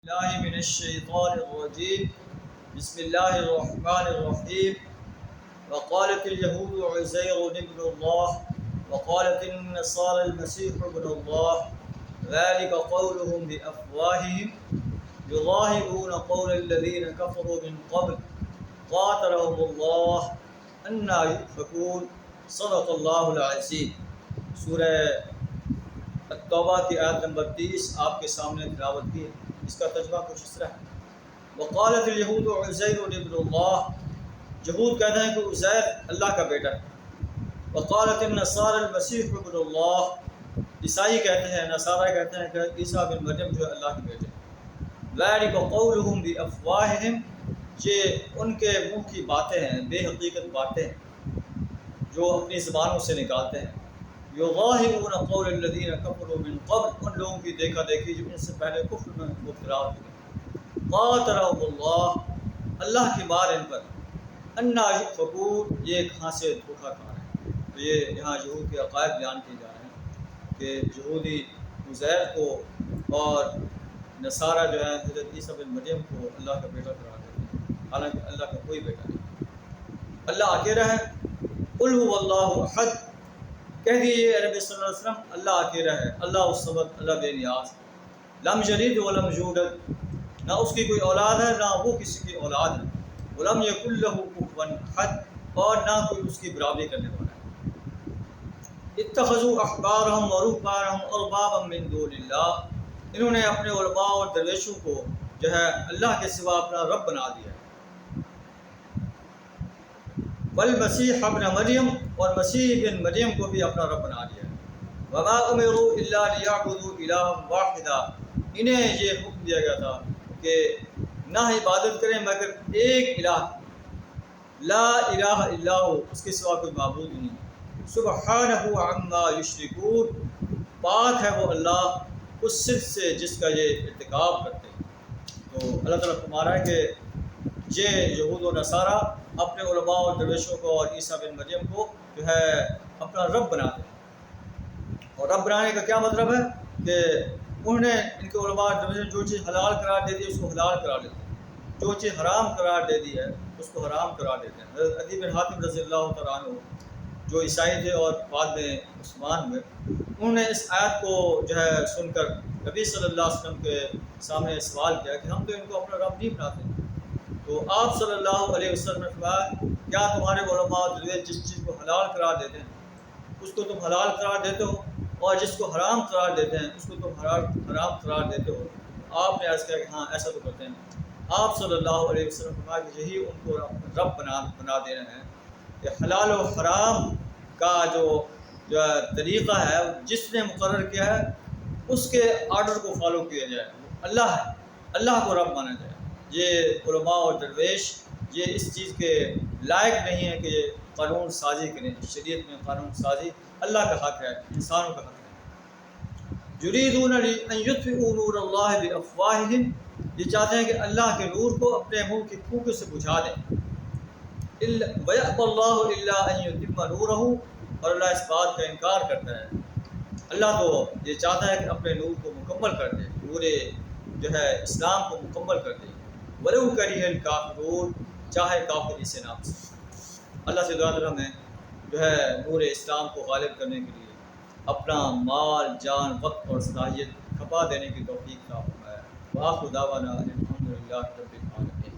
الله من الشيطان الرجيم بسم الله الرحمن الرحيم وقالت اليهود عزير ابن الله وقالت النصارى المسيح ابن الله ذلك قولهم بأفواههم يظاهرون قول الذين كفروا من قبل قاتلهم الله أنى يؤفكون صدق اللہ العظیم۔ سورہ التوبہ کی آیت نمبر 30 آپ کے سامنے تلاوت کی ہے۔ اس کا ترجمہ کچھ اس طرح ہے، وقالت اليہود عزیر ابن اللہ، یہود کہتے ہیں کہ عزیر اللہ کا بیٹا ہے۔ وقالت النصارى المسیح ابن اللہ، عیسائی کہتے ہیں، نصارہ کہتے ہیں کہ عیسیٰ بن مریم جو ہے اللہ کے بیٹے ہیں۔ ذلک قولهم بافواہہم، یہ ان کے منہ کی باتیں ہیں، بے حقیقت باتیں ہیں جو اپنی زبانوں سے نکالتے ہیں۔ یظاہرون قول الذین کفروا من قبل، ان لوگوں کی دیکھا دیکھی جو ان سے پہلے کفر میں مبتلا ہوئے۔ قاتلهم اللہ، اللہ کی مار ان پر۔ انا یؤفکون، یہ کہاں سے دھوکہ کھا رہے ہیں۔ تو یہ یہاں یہود کے عقائد بیان کیے جا رہے ہیں کہ یہودی عزیر کو اور نصارہ جو ہے حضرت عیسیٰ بن مریم کو اللہ کا بیٹا قرار دیتے ہیں، حالانکہ اللہ کا کوئی بیٹا نہیں۔ اللہ اکیلا ہے۔ قل هو اللہ احد، کہہ دیجیے نبی صلی اللہ علیہ وسلم اللہ اکیلا ہے، اللہ الصمد، اللہ بے نیاز، لم یلد ولم یولد، نہ اس کی کوئی اولاد ہے نہ وہ کسی کی اولاد ہے، ولم یکن له کفوا احد، اور نہ کوئی اس کی برابری کرنے والا ہے۔ اتخذوا احبارهم ورهبانهم اربابا من دون اللہ، انہوں نے اپنے علماء اور درویشوں کو جو ہے اللہ کے سوا اپنا رب بنا دیا ہے۔ والمسیح ابن مریم، اور مسیح بن مریم کو بھی اپنا رب بنا دیا ہے۔ وما امروا الا لیعبدوا الہا واحدا، انہیں یہ حکم دیا گیا تھا کہ نہ عبادت کریں مگر ایک الہ، لا الہ الا ہو، اس کے سوا کوئی معبود نہیں۔ سبحانہ عما یشرکون، پاک ہے وہ اللہ اس شرک سے جس کا یہ ارتکاب کرتے ہیں۔ تو اللہ تعالیٰ فرما رہا ہے کہ یہ یہود و نصارہ اپنے علماء اور درویشوں کو اور عیسیٰ بن مریم کو جو ہے اپنا رب بنا دیں۔ اور رب بنانے کا کیا مطلب ہے کہ انہوں نے ان کے علماء اور درویشوں جو چیز حلال قرار دے دی اس کو حلال قرار دیتے ہیں، جو چیز حرام قرار دے دی ہے اس کو حرام قرار دیتے ہیں۔ حضرت عدی بن حاتم رضی اللہ تعالیٰ عنہ جو عیسائی تھے اور بعد میں مسلمان ہوئے، انہوں نے اس آیت کو جو ہے سن کر نبی صلی اللہ علیہ وسلم کے سامنے سوال کیا کہ ہم تو ان کو اپنا رب نہیں بناتے۔ تو آپ صلی اللہ علیہ وسلم نے فرمایا کیا تمہارے علماء اور درویش جس چیز کو حلال قرار دیتے ہیں اس کو تم حلال قرار دیتے ہو، اور جس کو حرام قرار دیتے ہیں اس کو تم حرام قرار دیتے ہو؟ آپ نے عرض کیا کہ ہاں ایسا تو کرتے ہیں۔ آپ صلی اللہ علیہ وسلم نے فرمایا کہ یہی ان کو رب بنا دینا ہے کہ حلال و حرام کا جو طریقہ ہے جس نے مقرر کیا ہے اس کے آرڈر کو فالو کیا جائے، اللہ ہے، اللہ کو رب مانا جائے۔ یہ علماء اور درویش یہ اس چیز کے لائق نہیں ہے کہ قانون سازی کریں۔ شریعت میں قانون سازی اللہ کا حق ہے، انسانوں کا حق ہے۔ یریدون ان یطفئوا نور اللہ بافواہہم، یہ چاہتے ہیں کہ اللہ کے نور کو اپنے منہ کی پھونکوں سے بجھا دیں۔ ویأبی اللہ الا ان یتم نورہ، اور اللہ اس بات کا انکار کرتا ہے، اللہ تو یہ چاہتا ہے کہ اپنے نور کو مکمل کر دے، نور جو ہے اسلام کو مکمل کر دے۔ وَلَوْ كَرِهَ الْكَافِرُونَ، چاہے کافر اسے نہ پسند۔ اللہ سے دعا کرم ہے جو ہے نور اسلام کو غالب کرنے کے لیے اپنا مال جان وقت اور صلاحیت کھپا دینے کی توفیق عطا فرمائے۔ وآخر دعوانا الحمد للہ رب العالمین۔